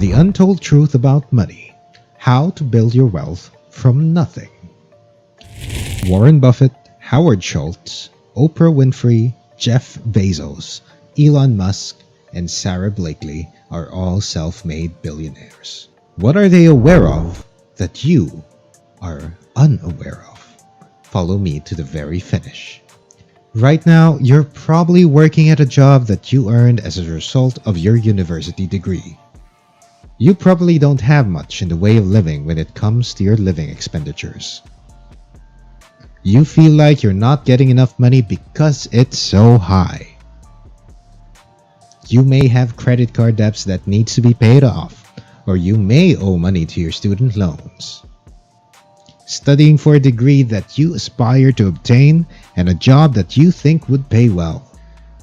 The Untold Truth About Money: How to Build Your Wealth from Nothing. Warren Buffett, Howard Schultz, Oprah Winfrey, Jeff Bezos, Elon Musk, and Sarah Blakely are all self-made billionaires. What are they aware of that you are unaware of? Follow me to the very finish. Right now, you're probably working at a job that you earned as a result of your university degree. You probably don't have much in the way of living when it comes to your living expenditures. You feel like you're not getting enough money because it's so high. You may have credit card debts that needs to be paid off, or you may owe money to your student loans. Studying for a degree that you aspire to obtain and a job that you think would pay well.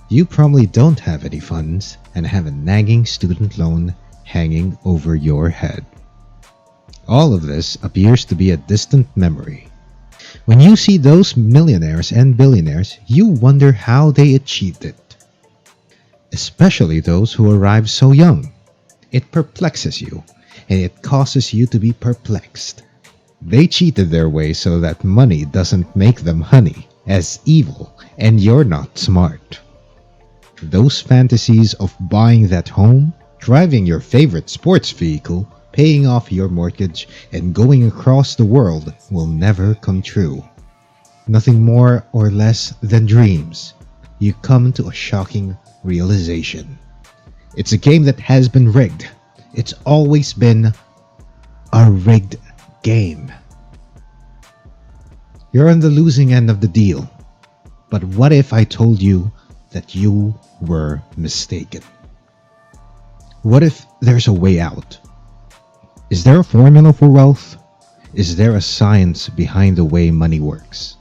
You probably don't have any funds and have a nagging student loan hanging over your head. All of this appears to be a distant memory. When you see those millionaires and billionaires, you wonder how they achieved it. Especially those who arrive so young. It perplexes you, and it causes you to be perplexed. They cheated their way so that money doesn't make them honey, as evil, and you're not smart. Those fantasies of buying that home, driving your favorite sports vehicle, paying off your mortgage, and going across the world will never come true. Nothing more or less than dreams. You come to a shocking realization. It's a game that has been rigged. It's always been a rigged game. You're on the losing end of the deal. But what if I told you that you were mistaken? What if there's a way out? Is there a formula for wealth? Is there a science behind the way money works?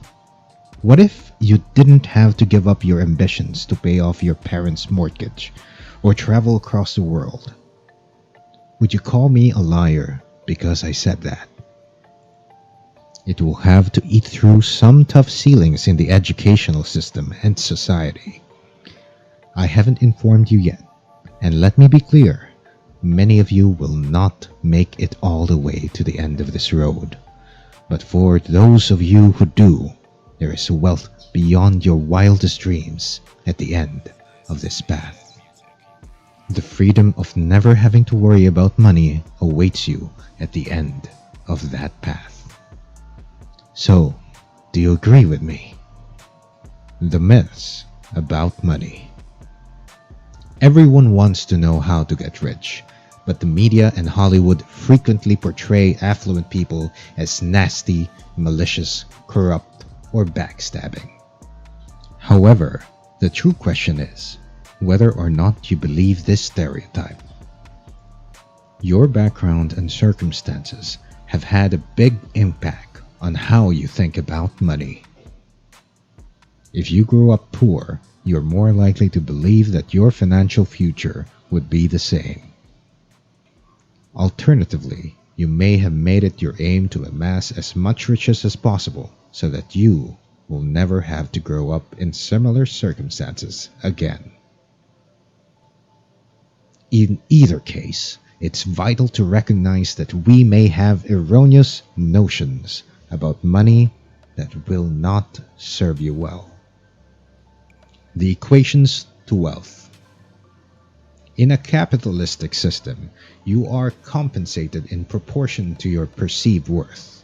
What if you didn't have to give up your ambitions to pay off your parents' mortgage or travel across the world? Would you call me a liar because I said that? It will have to eat through some tough ceilings in the educational system and society. I haven't informed you yet, and let me be clear, many of you will not make it all the way to the end of this road. But for those of you who do, there is wealth beyond your wildest dreams at the end of this path. The freedom of never having to worry about money awaits you at the end of that path. So, do you agree with me? The myths about money. Everyone wants to know how to get rich, but the media and Hollywood frequently portray affluent people as nasty, malicious, corrupt, or backstabbing. However, the true question is whether or not you believe this stereotype. Your background and circumstances have had a big impact on how you think about money. If you grew up poor, you're more likely to believe that your financial future would be the same. Alternatively, you may have made it your aim to amass as much riches as possible so that you will never have to grow up in similar circumstances again. In either case, it's vital to recognize that we may have erroneous notions about money that will not serve you well. The equations to wealth. In a capitalistic system, you are compensated in proportion to your perceived worth.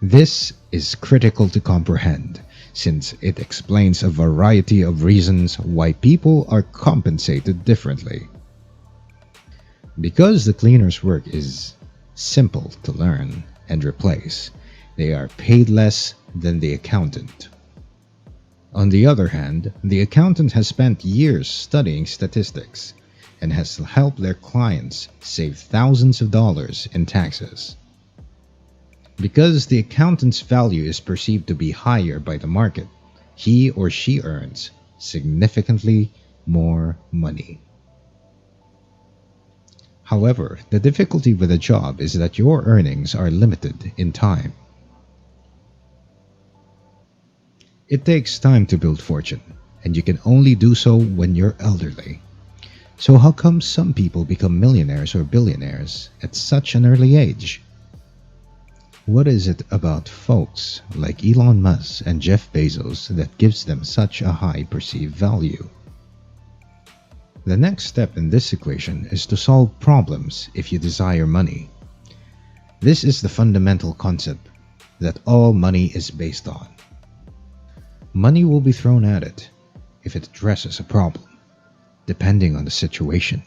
This is critical to comprehend, since it explains a variety of reasons why people are compensated differently. Because the cleaner's work is simple to learn and replace, they are paid less than the accountant. On the other hand, the accountant has spent years studying statistics and has helped their clients save thousands of dollars in taxes. Because the accountant's value is perceived to be higher by the market, he or she earns significantly more money. However, the difficulty with a job is that your earnings are limited in time. It takes time to build fortune, and you can only do so when you're elderly. So how come some people become millionaires or billionaires at such an early age? What is it about folks like Elon Musk and Jeff Bezos that gives them such a high perceived value? The next step in this equation is to solve problems if you desire money. This is the fundamental concept that all money is based on. Money will be thrown at it if it addresses a problem, depending on the situation.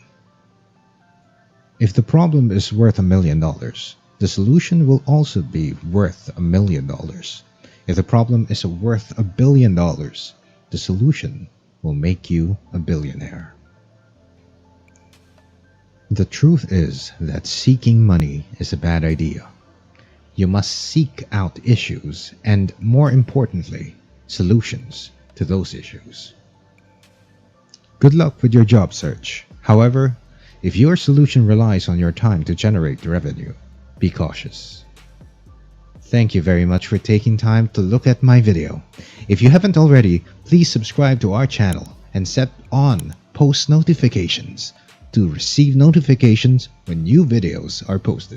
If the problem is worth $1 million, the solution will also be worth $1 million. If the problem is worth $1 billion, the solution will make you a billionaire. The truth is that seeking money is a bad idea. You must seek out issues and, more importantly, solutions to those issues. Good luck with your job search. However, if your solution relies on your time to generate revenue, be cautious. Thank you very much for taking time to look at my video. If you haven't already, please subscribe to our channel and set on post notifications to receive notifications when new videos are posted.